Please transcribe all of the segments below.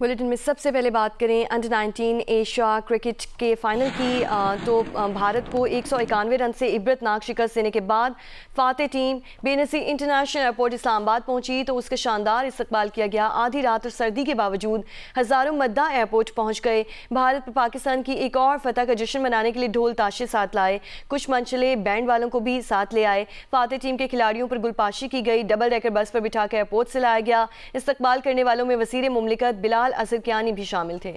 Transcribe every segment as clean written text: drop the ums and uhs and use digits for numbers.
Bulletin में सबसे पहले बात करें अंडर 19 एशिया क्रिकेट के फाइनल की तो भारत को 191 रन से इबरतनाक शिकस्त देने के बाद फाते team Benazir international airport Islamabad पहुंची तो उसका शानदार इस्तकबाल किया गया। आधी रात और सर्दी के बावजूद हज़ारों मद्दा एयरपोर्ट पहुंच गए। भारत पर पाकिस्तान की एक और फतह का जश्न मनाने के लिए ढोल ताशे साथ लाए, कुछ मंचले बैंड वालों को भी साथ ले आए। फाते टीम के खिलाड़ियों पर गुलपाशी की गई, डबल डेकर बस पर बिठाकर एयरपोर्ट से लाया गया। इस्तकबाल करने वालों में वज़ीर मुमलिकत बिलाल असरकियानी भी शामिल थे।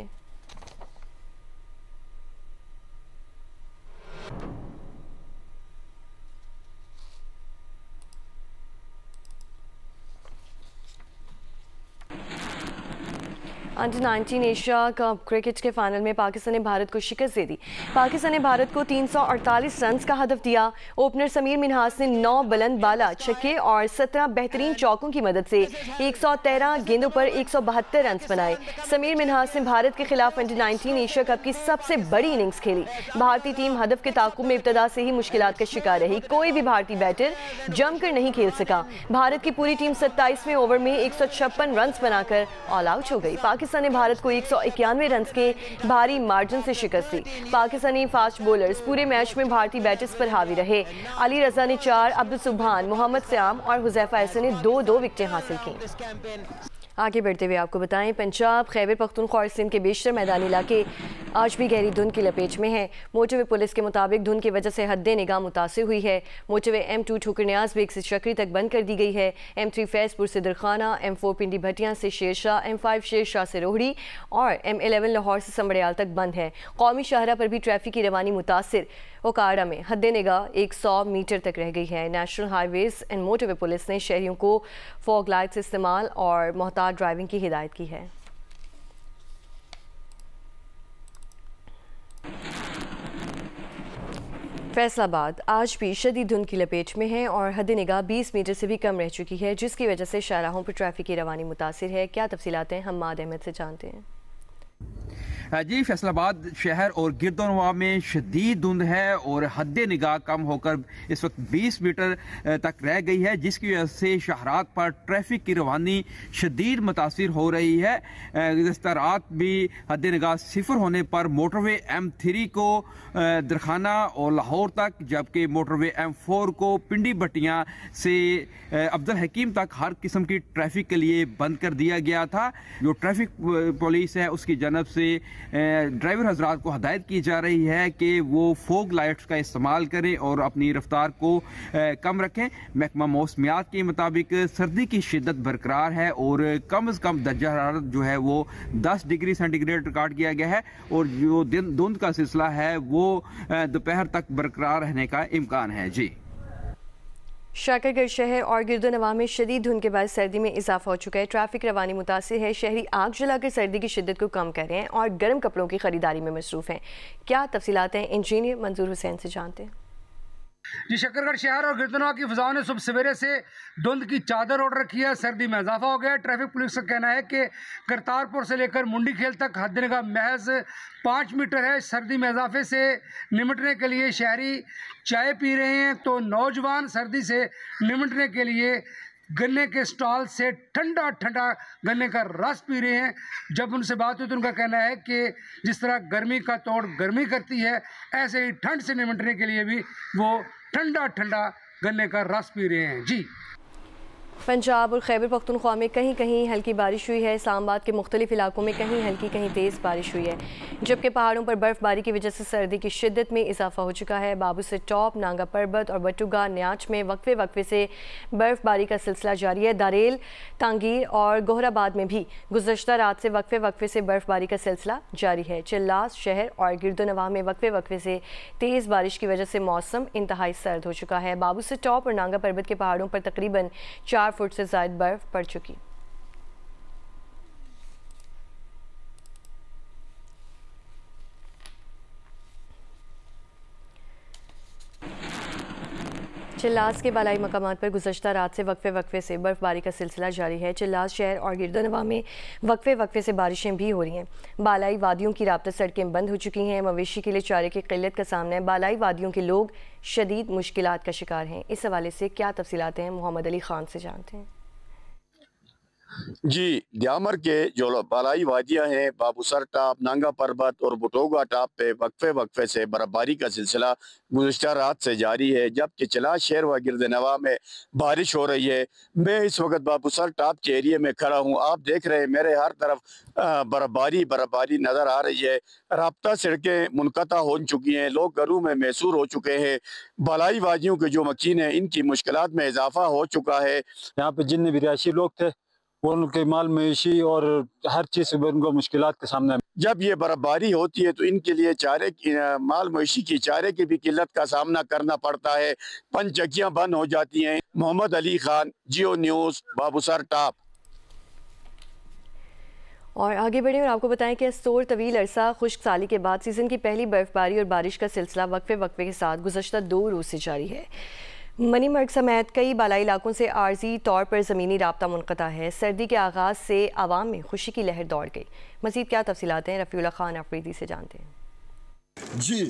अंडर 19 एशिया कप क्रिकेट के फाइनल में पाकिस्तान ने भारत को शिकस्त दे दी। पाकिस्तान ने भारत को 348 रन का हदफ दिया। ओपनर समीर मिन्हास ने 9 बुलंद बाला छक्के और 17 बेहतरीन चौकों की मदद से 113 गेंदों पर 172 रन बनाए। समीर मिन्हास ने भारत के खिलाफ अंडर 19 एशिया कप की सबसे बड़ी इनिंग्स खेली। भारतीय टीम हदफ के ताक़ुब में इब्तदा से ही मुश्किलात का शिकार रही। कोई भी भारतीय बैटर जमकर नहीं खेल सका। भारत की पूरी टीम 27वें ओवर में 156 रन बनाकर ऑल आउट हो गई। पाकिस्तान ने भारत को 191 रन के भारी मार्जिन से शिकस्त दी। पाकिस्तानी फास्ट बॉलर्स पूरे मैच में भारतीय बैटर्स पर हावी रहे। अली रजा ने 4, अब्दुल सुबहान, मोहम्मद सयाम और हुज़ैफा एहसन ने 2-2 विकेटें हासिल की। आगे बढ़ते हुए आपको बताएं, पंजाब, खैबर पख्तूनख्वा और सिंध के बेशतर मैदानी इलाके आज भी गहरी धुंध की लपेट में हैं। मोटरवे पुलिस के मुताबिक धुंध की वजह से हद्दे निगाह मुतासिर हुई है। मोटरवे M2 ठोकर न्याज बेग से चक्री तक बंद कर दी गई है। M3 फैजपुर से दरखाना, M4 पिंडी भटियां से शेरशाह, M5 शेरशाह से रोहड़ी और M11 लाहौर से समड़याल तक बंद है। कौमी शाहरा पर भी ट्रैफिक की रवानी मुतासिर। ओकाड़ा में हद्दे निगाह 100 मीटर तक रह गई है। National highways and motorway police ने शहरियों को फॉग लाइट्स इस्तेमाल और मोहतात ड्राइविंग की हिदायत की है। फैसलाबाद आज भी शदीद धुंध की लपेट में है और हद निगाह 20 मीटर से भी कम रह चुकी है, जिसकी वजह से शाहराहों पर ट्रैफिक की रवानी मुतासिर है। क्या तफसीलात हैं, हम्माद अहमद से जानते हैं। जी, फैसलाबाद शहर और गिरदोनवा में शदीद धुंध है और हद निगाह कम होकर इस वक्त 20 मीटर तक रह गई है, जिसकी वजह से शाहरात पर ट्रैफिक की रवानी शदीद मुतासिर हो रही है। गुज़श्ता रात भी हद निगाह 0 होने पर मोटरवे M3 को दरखाना और लाहौर तक, जबकि मोटरवे M4 को पिंडी भटियां से अब्दुल हकीम तक हर किस्म की ट्रैफिक के लिए बंद कर दिया गया था। जो ट्रैफिक पुलिस है उसकी जानब से ड्राइवर हजरात को हदायत की जा रही है कि वो फोग लाइट्स का इस्तेमाल करें और अपनी रफ्तार को कम रखें। महकमा मौसमियात के मुताबिक सर्दी की शिद्दत बरकरार है और कम से कम दर्जा हरारत जो है वो 10 डिग्री सेंटीग्रेड रिकॉर्ड किया गया है और जो धुंध का सिलसिला है वो दोपहर तक बरकरार रहने का इम्कान है। जी, शाकरगढ़ शहर और गिरदोनवा में शदीद धुंध के बाद सर्दी में इजाफा हो चुका है। ट्रैफिक रवानी मुतासिर है। शहरी आग जलाकर सर्दी की शिद्दत को कम कर रहे हैं और गर्म कपड़ों की खरीदारी में मसरूफ हैं। क्या तफसीलात हैं, इंजीनियर मंजूर हुसैन से जानते हैं। जी, शकरगढ़ शहर और गिरदोनवा की फिजाओं ने सुबह सवेरे से धुंध की चादर ओढ़ रखी है। सर्दी में इजाफा हो गया है। ट्रैफिक पुलिस का कहना है कि करतारपुर से लेकर मुंडी खेल तक हद निगाह महज 5 मीटर है। सर्दी में इजाफे से निमटने के लिए शहरी चाय पी रहे हैं तो नौजवान सर्दी से निमटने के लिए गन्ने के स्टॉल से ठंडा ठंडा गन्ने का रस पी रहे हैं। जब उनसे बात हुई तो उनका कहना है कि जिस तरह गर्मी का तोड़ गर्मी करती है, ऐसे ही ठंड से निमटने के लिए भी वो ठंडा ठंडा गन्ने का रस पी रहे हैं। जी, पंजाब और खैबर पख्तूनख्वा में कहीं कहीं हल्की बारिश हुई है। इस्लामाबाद के मुख्तलिफ इलाकों में कहीं हल्की कहीं तेज़ बारिश हुई है, जबकि पहाड़ों पर बर्फ़बारी की वजह से सर्दी की शिद्दत में इजाफा हो चुका है। बाबू से टॉप, नांगा पर्बत और बटुगा न्याच में वक्फे वक्फे से बर्फ़बारी का सिलसिला जारी है। दारेल, तांगीर और गोहराबाद में भी गुज़श्ता रात से वक्फे वक्फे से बर्फ़बारी का सिलसिला जारी है। चिल्लास शहर और गिरदोनवा में वक्फे वक्फे से तेज़ बारिश की वजह से मौसम इंतहाई सर्द हो चुका है। बाबू से टॉप और नांगा पर्बत के पहाड़ों पर तकरीबन 4 फुट से ज़ायद बर्फ पड़ चुकी। चिल्लास के बालाई मकामात पर गुज़श्ता रात से वक्फे वक्फे से बर्फ़बारी का सिलसिला जारी है। चिल्लास शहर और गिरदोनवा में वक्फे वक्फे से बारिशें भी हो रही हैं। बालाई वादियों की राब्ता सड़कें बंद हो चुकी हैं। मवेशी के लिए चारे की किल्लत का सामना है। बालाई वादियों के लोग शदीद मुश्किलात का शिकार हैं। इस हवाले से क्या तफसीलात हैं, मोहम्मद अली खान से जानते हैं। जी, द्यामर के जो बालाई वादियाँ हैं, बाबूसर टॉप, नांगा पर्वत और बुटोगा टॉप पे वक्फे से बर्फबारी का सिलसिला गुज़िश्ता रात से जारी है, जबकि चला शहर व गिरदनवा में बारिश हो रही है। मैं इस वक्त बाबूसर टॉप के एरिया में खड़ा हूँ। आप देख रहे हैं मेरे हर तरफ बर्फबारी नज़र आ रही है। राब्ता सड़कें मुनक़ता हो चुकी हैं, लोग घरों में महसूर हो चुके हैं। बालाई वादियों के जो मकीन हैं, इनकी मुश्किलात में इजाफा हो चुका है। यहाँ पे जितने भी रिहायशी लोग थे वो उनके माल मवेशी और हर चीज़ से उनको मुश्किलात के सामने। जब ये बर्फबारी होती है तो इनके लिए चारे की माल मवेशी की चारे की भी किल्लत का सामना करना पड़ता है। पंचक्कियां बंद हो जाती हैं। मोहम्मद अली खान, जियो न्यूज़, बाबूसर टॉप। और आगे बढ़े और आपको बताएं कि अस्तोर तवील अरसा खुश्क साली के बाद सीज़न की पहली बर्फबारी और बारिश का सिलसिला वक्फे के साथ गुज़श्ता 2 रोज़ से जारी है। मनीमर्ग समेत कई बालाई इलाकों से आर्जी तौर पर ज़मीनी राब्ता मुनक़ता है। सर्दी के आगाज़ से आवाम में खुशी की लहर दौड़ गई। मज़ीद क्या तफसीलात हैं रफ़ीउल्ला खान अफरीदी से जानते हैं। जी,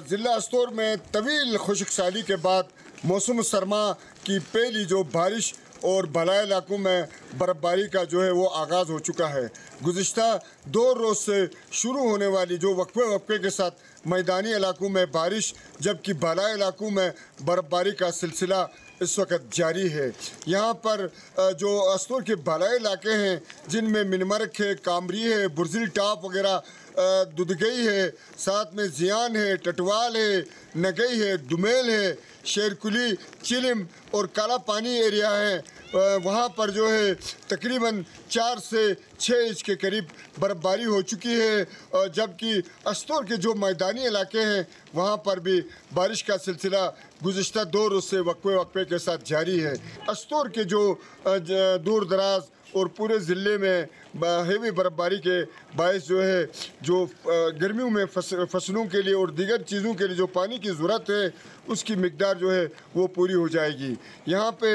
ज़िला अस्तोर में तवील खुश्क साली के बाद मौसम सरमा की पहली जो बारिश और बालाई इलाकों में बर्फबारी का जो है वो आगाज़ हो चुका है। गुज़िश्ता 2 रोज़ से शुरू होने वाली जो वक्फे के साथ मैदानी इलाकों में बारिश, जबकि बालाई इलाकों में बर्फबारी का सिलसिला इस वक्त जारी है। यहाँ पर जो अस्तोर के बालाई इलाके हैं जिनमें मिनमर्ग है, कामरी है, बुरजिल टॉप वगैरह, दुदगई है, साथ में जियान है, टटवाल है, नगई है, दुमेल है, शेरकुली, चिलिम और काला पानी एरिया है। वहाँ पर जो है तकरीबन 4 से 6 इंच के करीब बर्फबारी हो चुकी है, जबकि अस्तोर के जो मैदानी इलाके हैं वहाँ पर भी बारिश का सिलसिला गुज़िश्ता 2 रोज़ से वक्फे के साथ जारी है। अस्तोर के जो दूर दराज और पूरे ज़िले में हेवी बर्फबारी के बायस जो है जो गर्मियों में फसलों के लिए और दीगर चीज़ों के लिए जो पानी की ज़रूरत है उसकी मिकदार जो है वो पूरी हो जाएगी। यहाँ पे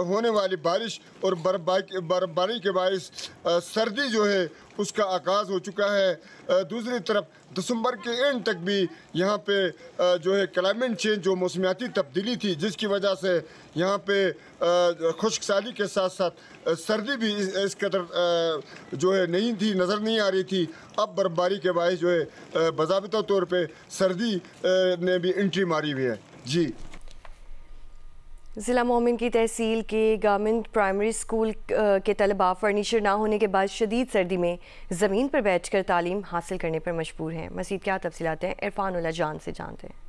होने वाली बारिश और बर्फबारी के बायस सर्दी जो है उसका आगाज़ हो चुका है। दूसरी तरफ दिसंबर के एंड तक भी यहाँ पे जो है क्लाइमेट चेंज जो मौसमियाती तब्दीली थी जिसकी वजह से यहाँ पे खुश्क साली के साथ साथ सर्दी भी इस कदर जो है नहीं थी, नज़र नहीं आ रही थी। अब बर्फबारी के बायस जो है बाज़ाबिता तौर पे सर्दी ने भी एंट्री मारी हुई है। जी, ज़िला मोमिन की तहसील के गवर्नमेंट प्राइमरी स्कूल के तलबा फर्नीचर ना होने के बाद शदीद सर्दी में ज़मीन पर बैठकर तालीम हासिल करने पर मजबूर हैं। मज़ीद क्या तफसीलात हैं इरफान उल्ला जान से जानते हैं।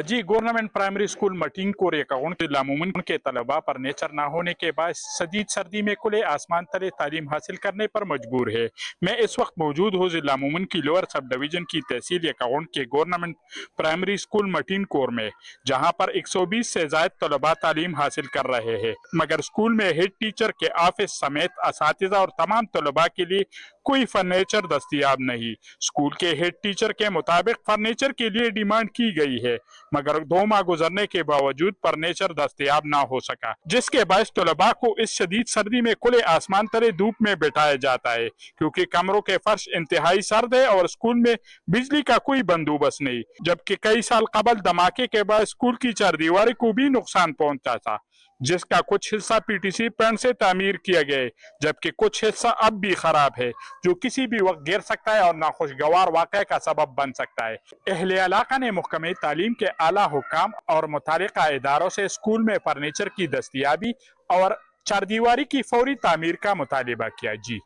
जी, गवर्नमेंट प्राइमरी स्कूल मटीन कोर जिला मोमिन के तलबा फर्नीचर ना होने के बाद शदीद सर्दी में खुले आसमान तले तालीम हासिल करने पर मजबूर है। मैं इस वक्त मौजूद हूँ जिला मोमिन की लोअर सब डिवीजन की तहसील अकाउंट के गवर्नमेंट प्राइमरी स्कूल मटीन कोर में, जहाँ पर 120 से ज्यादा तलबा तालीम हासिल कर रहे हैं, मगर स्कूल में हेड टीचर के ऑफिस समेत असातिज़ा और तमाम तलबा के लिए कोई फर्नीचर दस्तियाब नहीं। स्कूल के हेड टीचर के मुताबिक फर्नीचर के लिए डिमांड की गई है, मगर 2 माह गुजरने के बावजूद फर्नीचर दस्तियाब ना हो सका, जिसके बायस तलबा को इस शदीद सर्दी में खुले आसमान तले धूप में बैठाया जाता है, क्योंकि कमरों के फर्श इंतहाई सर्द है और स्कूल में बिजली का कोई बंदोबस्त नहीं। जबकि कई साल कबल धमाके के बाद स्कूल की चारदीवारी को भी नुकसान पहुंचा था, जिसका कुछ हिस्सा पीटीसी पेंट से तामीर किया गया है, जबकि कुछ हिस्सा अब भी खराब है, जो किसी भी वक्त गिर सकता है और नाखुशगवार वाक़े का सबब बन सकता है। अहले इलाका ने महकमे तालीम के आला हुक्काम और मुतालिका इदारों से स्कूल में फर्नीचर की दस्तियाबी और चारदीवारी की फौरी तामीर का मुतालिबा किया। जी,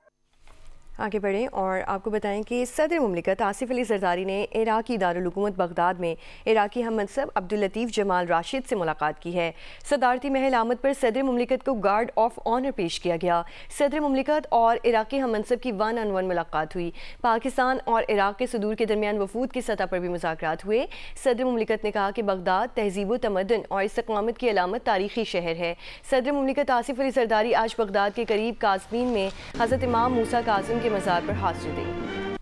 आगे बढ़ें और आपको बताएं कि सदर मुमलिकत आसिफ अली जरदारी ने इराकी दारुल हुकूमत बगदाद में इराकी हम मनसब अब्दुल लतीफ़ जमाल राशिद से मुलाकात की है। सदारती महल आमद पर सदर मुमलिकत को गार्ड ऑफ ऑनर पेश किया गया। सदर मुमलिकत और इराकी हम मनसब की 1-on-1 मुलाकात हुई। पाकिस्तान और इराक के सदूर के दरमियान वफूद की सतह पर भी मुज़ाकरात हुए। सदर मुमलिकत ने कहा कि बगदाद तहजीब व तमद्दुन और इस्तकामत की अलामत तारीखी शहर है। सदर मुमलिकत आसिफ अली जरदारी आज बगदाद के करीब काज़मीन में हज़रत इमाम मूसा काज़िम के मज़ार पर हाज़िरी देंगे।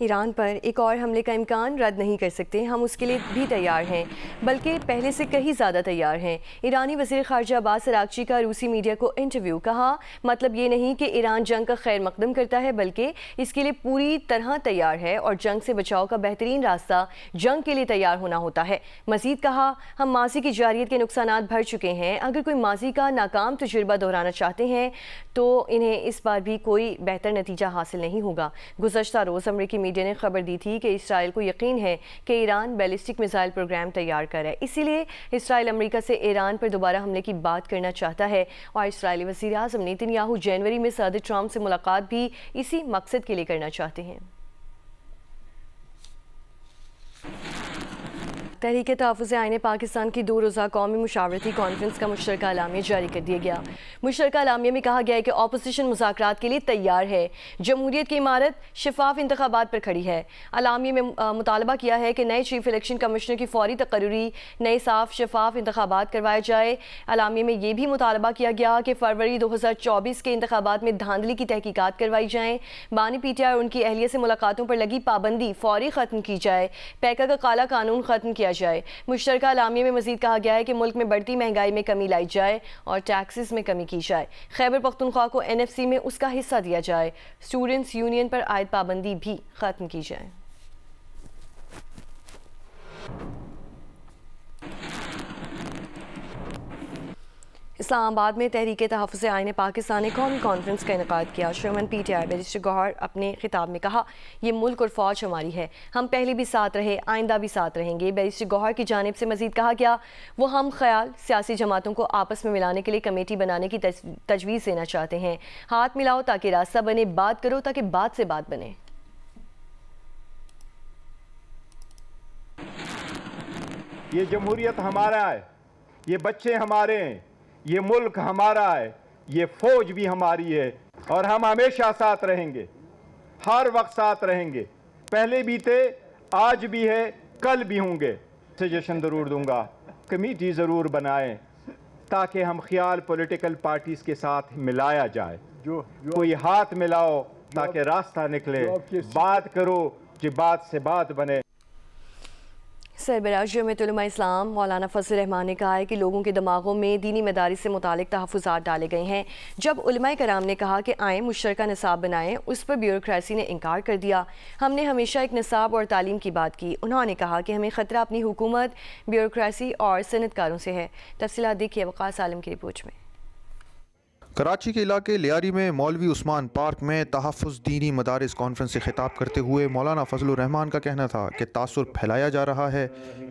ईरान पर एक और हमले का इम्कान रद्द नहीं कर सकते, हम उसके लिए भी तैयार हैं, बल्कि पहले से कहीं ज़्यादा तैयार हैं। ईरानी वज़ीर ख़ारजा अब्बास अराग़ची का रूसी मीडिया को इंटरव्यू। कहा, मतलब ये नहीं कि ईरान जंग का खैर मकदम करता है, बल्कि इसके लिए पूरी तरह तैयार है और जंग से बचाव का बेहतरीन रास्ता जंग के लिए तैयार होना होता है। मज़ीद कहा, हम माजी की जारियत के नुकसानात भर चुके हैं। अगर कोई माजी का नाकाम तजुर्बा दोहराना चाहते हैं तो इन्हें इस बार भी कोई बेहतर नतीजा हासिल नहीं होगा। गुज़श्ता रोज़ अमरीकी मीडिया ने खबर दी थी कि इसराइल को यकीन है कि ईरान बैलिस्टिक मिसाइल प्रोग्राम तैयार कर है, इसीलिए इसराइल अमेरिका से ईरान पर दोबारा हमले की बात करना चाहता है और इसराइली वज़ीर आज़म नेतन्याहू जनवरी में सदर ट्रंप से मुलाकात भी इसी मकसद के लिए करना चाहते हैं। तहरीक तहफ़्फ़ुज़ आईन पाकिस्तान की 2 रोज़ा कौमी मुशावरती कॉन्फ्रेंस का मुश्तरका एलामिया जारी कर दिया गया। मुश्तरका एलामिया में कहा गया है कि अपोजिशन मुज़ाकरात के लिए तैयार है। जमहूरियत की इमारत शफाफ इंतखाबात पर खड़ी है। एलामिया में मुतालबा किया है कि नए चीफ इलेक्शन कमिश्नर की फौरी तकर्री, नए साफ शफाफ इंतखाबात करवाए जाए। एलामिया में यह भी मुतालबा किया गया कि फरवरी 2024 के इंतखाबात में धांधली की तहकीकात करवाई जाएँ। बानी PTI और उनकी अहलिया से मुलाकातों पर लगी पाबंदी फौरी ख़त्म की जाए। पैका का काला कानून ख़त्म किया जाए। मुश्तरका एलामिया में मजीद कहा गया है कि मुल्क में बढ़ती महंगाई में कमी लाई जाए और टैक्सेस में कमी की जाए। खैबर पख्तूनख्वा को NFC में उसका हिस्सा दिया जाए। स्टूडेंट्स यूनियन पर आयद पाबंदी भी खत्म की जाए। इस्लामाबाद में तहरीक तहफ़्फ़ुज़ आईन पाकिस्तान ने कौमी कॉन्फ्रेंस का इनेकाद किया। चेयरमैन PTI बैरिस्टर गौहर अपने खिताब में कहा, ये मुल्क और फ़ौज हमारी है, हम पहले भी साथ रहे, आइंदा भी साथ रहेंगे। बैरिस्टर गौहर की जानिब से मज़ीद कहा गया, वो हम ख्याल सियासी जमातों को आपस में मिलाने के लिए कमेटी बनाने की तजवीज़ देना चाहते हैं। हाथ मिलाओ ताकि रास्ता बने, बात करो ताकि बात से बात बने। ये जमहूरियत हमारा है, ये बच्चे हमारे हैं, ये मुल्क हमारा है, ये फौज भी हमारी है और हम हमेशा साथ रहेंगे, हर वक्त साथ रहेंगे। पहले भी थे, आज भी है, कल भी होंगे। सजेशन ज़रूर दूंगा, कमेटी ज़रूर बनाएं ताकि हम ख्याल पॉलिटिकल पार्टीज़ के साथ मिलाया जाए। कोई हाथ मिलाओ ताकि रास्ता निकले, बात करो कि बात से बात बने। सरबराह जमीयत उलमा इस्लाम मौलाना फजल रहमान ने कहा है कि लोगों के दिमागों में दीनी मदारिस से मुतालिक तहफ़्फ़ुज़ात डाले गए हैं। जब उलमाए कराम ने कहा कि आएँ मुश्तरका निसाब बनाएं, उस पर ब्यूरोक्रेसी ने इनकार कर दिया। हमने हमेशा एक निसाब और तालीम की बात की। उन्होंने कहा कि हमें ख़तरा अपनी हुकूमत, ब्यूरोक्रेसी और सनतकारों से है। तफसीलात देखिए वक़ास आलम की रिपोर्ट में। कराची के इलाके लियारी में मौलवी उस्मान पार्क में तहफ़्फ़ुज़ दीनी मदारिस कॉन्फ्रेंस से खिताब करते हुए मौलाना फजलुर रहमान का कहना था कि तासुर फैलाया जा रहा है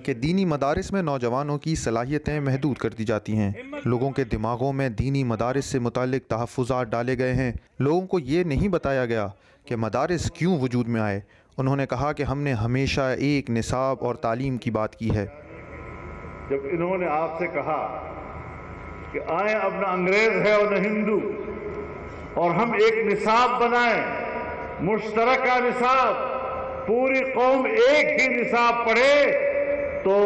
कि दीनी मदारिस में नौजवानों की सलाहियतें महदूद कर दी जाती हैं। लोगों के दिमागों में दीनी मदारिस से मुतालिक तहफ़्फ़ुज़ात डाले गए हैं। लोगों को ये नहीं बताया गया कि मदारिस क्यों वजूद में आए। उन्होंने कहा कि हमने हमेशा एक निसाब और तालीम की बात की है। जब इन्होंने आपसे कहा कि आए अब न अंग्रेज है और न हिंदू, और हम एक निसाब बनाएं, मुश्तरका निसाब, पूरी कौम एक ही निसाब पढ़े, तो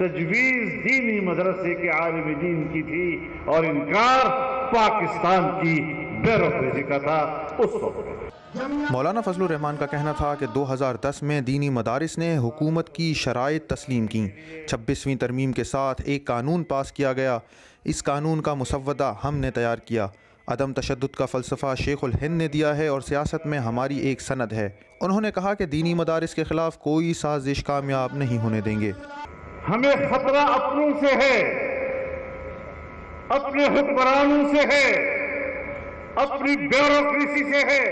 तजवीज़ दीनी मदरसे के आलिम दीन की थी और इनकार पाकिस्तान की ब्यूरोक्रेसी का था उस वक्त। मौलाना फजलुर रहमान का कहना था कि 2010 में दीनी मदारिस ने हुकूमत की शराइत तस्लीम की। 26वीं तरमीम के साथ एक कानून पास किया गया। इस कानून का मुसव्वदा हमने तैयार किया। अदम तशद्दुद का फ़लसफ़ा शेखुल हिंद ने दिया है और सियासत में हमारी एक सनद है। उन्होंने कहा कि दीनी मदारिस के ख़िलाफ़ कोई साजिश कामयाब नहीं होने देंगे। हमें खतरा अपनों से है, अपने हुक्मरानों से है, अपनी ब्यूरोक्रेसी से है,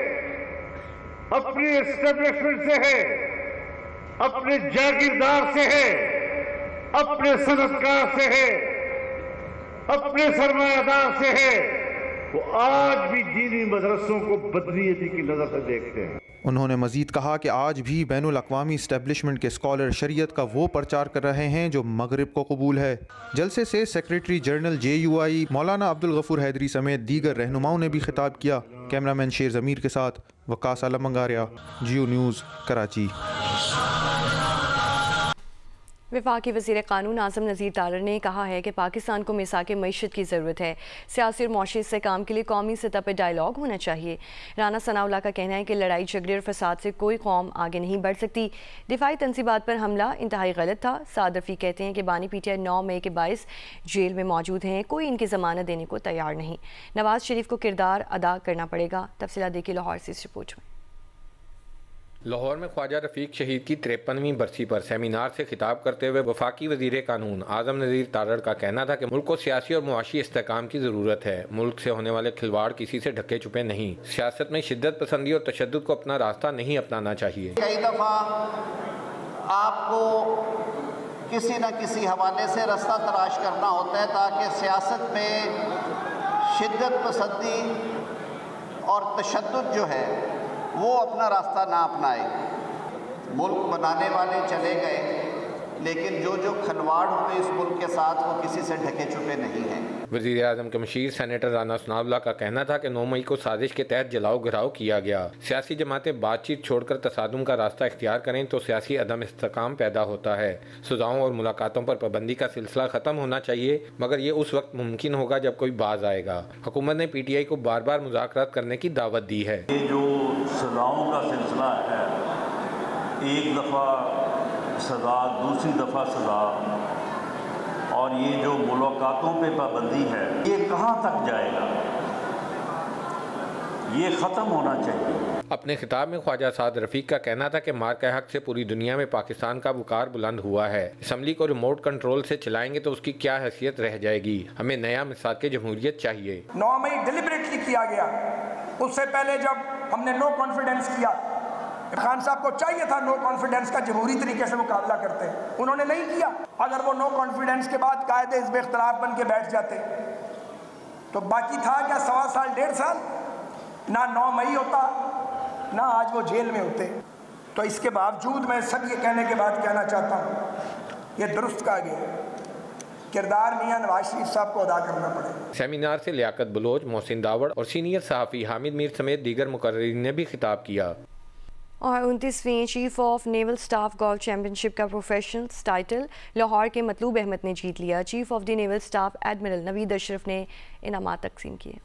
अपनी एस्टेब्लिशमेंट से है, अपने जागीरदार से है, अपने सनतकार से है, अपने सरमायादार से है। वो आज भी दीनी मदरसों को बदनीयती की नजर से देखते हैं। उन्होंने मजीद कहा कि आज भी बैनुल अक़वामी इस्टेब्लिशमेंट के स्कॉलर शरीयत का वो प्रचार कर रहे हैं जो मगरिब को कबूल है। जलसे से सेक्रेटरी जनरल JUI मौलाना अब्दुल गफूर हैदरी समेत दीगर रहनुमाओं ने भी खिताब किया। कैमरामैन शेर ज़मीर के साथ वकास आलम मंगारिया, GU न्यूज़, कराची। वफाकी वज़ीर क़ानून आज़म नज़ीर तारड़ ने कहा है कि पाकिस्तान को मिसाक़ मईशत की ज़रूरत है। सियासी और मुआशी इस्तेहकाम के लिए कौमी सतह पर डायलॉग होना चाहिए। राना सनाउल्लाह का कहना है कि लड़ाई झगड़े और फसाद से कोई कौम आगे नहीं बढ़ सकती। दिफाई तंसीबात पर हमला इंतहाई गलत था। साद रफ़ी कहते हैं कि बानी पीटीआई 9 मई के 22 जेल में मौजूद हैं, कोई इनकी ज़मानत देने को तैयार नहीं। नवाज शरीफ को किरदार अदा करना पड़ेगा। तफसीलात देखिए लाहौर से इस रिपोर्ट में। लाहौर में ख्वाजा रफ़ीक शहीद की 53वीं बरसी पर सेमिनार से खिताब करते हुए वफाकी वज़ीर कानून आज़म नज़ीर तारड़ का कहना था कि मुल्क को सियासी और मुआशी इस्तेहकाम की ज़रूरत है। मुल्क से होने वाले खिलवाड़ किसी से ढके छुपे नहीं। सियासत में शिद्दत पसंदी और तशद्दुद को अपना रास्ता नहीं अपनाना चाहिए। कई दफ़ा आपको किसी न किसी हवाले से रास्ता तलाश करना होता है ताकि सियासत में शिद्दत पसंदी और तशद्दुद जो है वो अपना रास्ता ना अपनाए। मुल्क बनाने वाले चले गए, लेकिन जो खलवाड़ हुए इस मुल्क के साथ वो किसी से ढके छुपे नहीं हैं। वज़ीर आज़म के मशीर सेनेटर राना सनाउल्लाह का कहना था कि 9 मई को साजिश के तहत जलाओ घिराव किया गया। सियासी जमातें बातचीत छोड़कर तसादुम का रास्ता इख्तियार करें तो सियासी अदम इस्तेहकाम पैदा होता है। सुझावों और मुलाकातों पर पाबंदी का सिलसिला ख़त्म होना चाहिए, मगर ये उस वक्त मुमकिन होगा जब कोई बाज आएगा। हुकूमत ने PTI को बार बार मुज़ाकरात करने की दावत दी है। ये जो सज़ाओं का सिलसिला है, एक दफ़ा सज़ा, दूसरी दफ़ा सज़ा, और ये जो मुलाकातों पे पाबंदी है, ये कहाँ तक जाएगा? ये ख़त्म होना चाहिए। अपने खिताब में ख्वाजा साद रफ़ीक का कहना था कि मार्का हक से पूरी दुनिया में पाकिस्तान का वक़ार बुलंद हुआ है। असम्बली को रिमोट कंट्रोल से चलाएंगे तो उसकी क्या हैसियत रह जाएगी। हमें नया मिसाक़ जमहूरियत चाहिए। 9 मई डिलिबरेटली किया गया। उससे पहले जब हमने नो कॉन्फिडेंस किया, खान साहब को चाहिए था नो कॉन्फिडेंस का जमहूरी तरीके से मुकाबला करते, उन्होंने नहीं किया। अगर वो नो कॉन्फिडेंस के बाद कायदे हिज़्ब इख्तिलाफ बन के बैठ जाते तो बाकी था क्या 1.25 साल 1.5 साल? ना 9 मई होता, ना आज वो जेल में होते। तो इसके बावजूद मैं सब ये कहने के बाद कहना चाहता हूँ, ये दुरुस्त कहा गया, किरदार मियां नवाज शरीफ साहब को अदा करना पड़ेगा। सेमिनार से लियाकत बलोच, मोहसिन दावड़ और सीनियर सहाफ़ी हामिद मीर समेत दीगर मुकर्रिरीन ने भी खिताब किया। और 29वीं chief of naval staff golf championship का प्रोफेशनल्स टाइटल लाहौर के मतलूब अहमद ने जीत लिया। Chief of the naval staff admiral Naveed Ashraf ने इनामात तकसीम किए।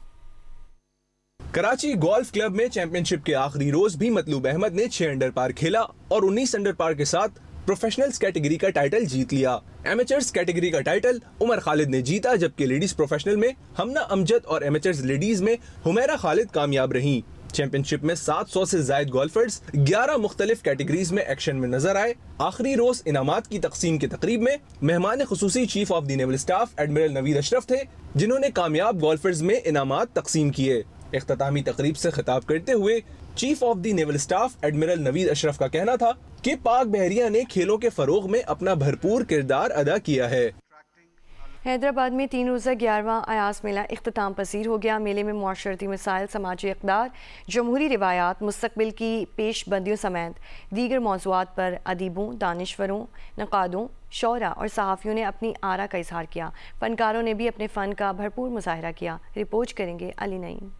कराची गोल्फ क्लब में चैंपियनशिप के आखिरी रोज भी मतलूब अहमद ने 6 अंडर पार खेला और 19 अंडर पार के साथ प्रोफेशनल्स कैटेगरी का टाइटल जीत लिया। एमेचर्स कैटेगरी का टाइटल उमर खालिद ने जीता, जबकि लेडीज प्रोफेशनल में हमना अमजद और एमेचर्स लेडीज में हुमैरा खालिद कामयाब रहीं। चैंपियनशिप में 700 से ज्यादा गोल्फर्स 11 मुख्तलिफ कैटेगरीज में एक्शन में नजर आए। आखिरी रोज इनामात की तकसीम के तकरीब में मेहमान खुसूसी chief of the naval staff admiral Naveed Ashraf थे, जिन्होंने कामयाब गोल्फर्स में इनामात तकसीम किए। इख्तितामी तकरीब से खिताब करते हुए chief of the naval staff admiral Naveed Ashraf का कहना था कि पाक बहरिया ने खेलों के फरोग में अपना भरपूर किरदार अदा किया है। हैदराबाद में 3 रोज़ा 11वां अयाज मेला इख्तिताम पसीर हो गया। मेले में मुआशरती मसाइल, समाजी इक़दार, जमहूरी रिवायात, मुस्तक़बिल की पेशबंदियों समेत दीगर मौज़ूआत पर अदीबों, दानिश्वरों, नक़ादों, शौरा और सहाफ़ियों ने अपनी आरा का इजहार किया। फ़नकारों ने भी अपने फ़न का भरपूर मुज़ाहिरा किया। रिपोर्ट करेंगे अली नईम।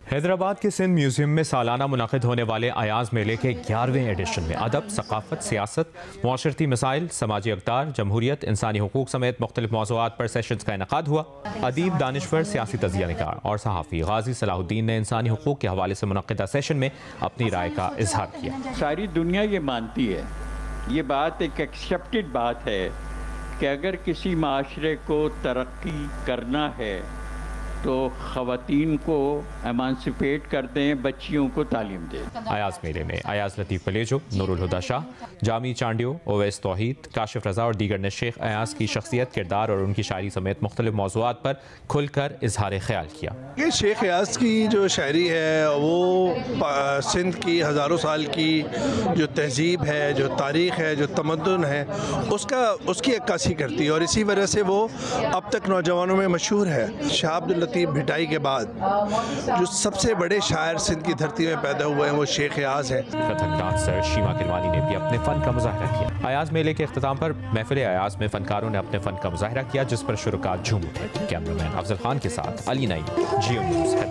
हैदराबाद के सिंध म्यूजियम में सालाना मुनाकिद होने वाले अयाज मेले के 11वें एडिशन में अदब, सकाफत, सियासत, मुआशरती मसाइल, समाजी अक़दार, जमहूरियत, इंसानी हुकूक समेत मुख्तलिफ मौज़ूआत पर सेशंस का इनेकाद हुआ। अदीब, दानिश्वर, सियासी तज़किया निगार और सहाफ़ी गाजी सलाहुद्दीन ने इंसानी हुकूक के हवाले से मुनक़िदा सेशन में अपनी राय का इजहार किया। सारी दुनिया ये मानती है, ये बात एक एक्सेप्टेड बात है कि अगर किसी माशरे को तरक्की करना है तो ख़वातीन को एमांसिपेट कर दें, बच्चियों को तालीम दें। अयाज मेले में अयाज लतीफ़ पलेजो, नूरुल हुदा शाह, जामी चांडियो, ओवैस तौहीद, काशिफ रज़ा और दीगर ने शेख अयाज की शख्सियत, किरदार और उनकी शायरी समेत मुख्तलिफ मौज़ूआत पर खुलकर इजहार ख्याल किया। ये शेख अयाज की जो शायरी है वो सिंध की हज़ारों साल की जो तहजीब है, जो तारीख़ है, जो तमद्दुन है, उसकी अक्कासी करती है और इसी वजह से वो अब तक नौजवानों में मशहूर है। शाह अब्दुल भिटाई के बाद जो सबसे बड़े शायर सिंध की धरती में पैदा हुए हैं वो शेख अयाज है। कथक डांसर शीमा किलवानी ने भी अपने फन का मुजाहिरा किया। अयाज मेले के इख्तिताम पर महफिल अयाज में फनकारों ने अपने फन का मुजाहिरा किया, जिस पर शुरका झूम उठे। कैमरामैन अफजल खान के साथ अली नईम, जियो न्यूज़, हैदराबाद।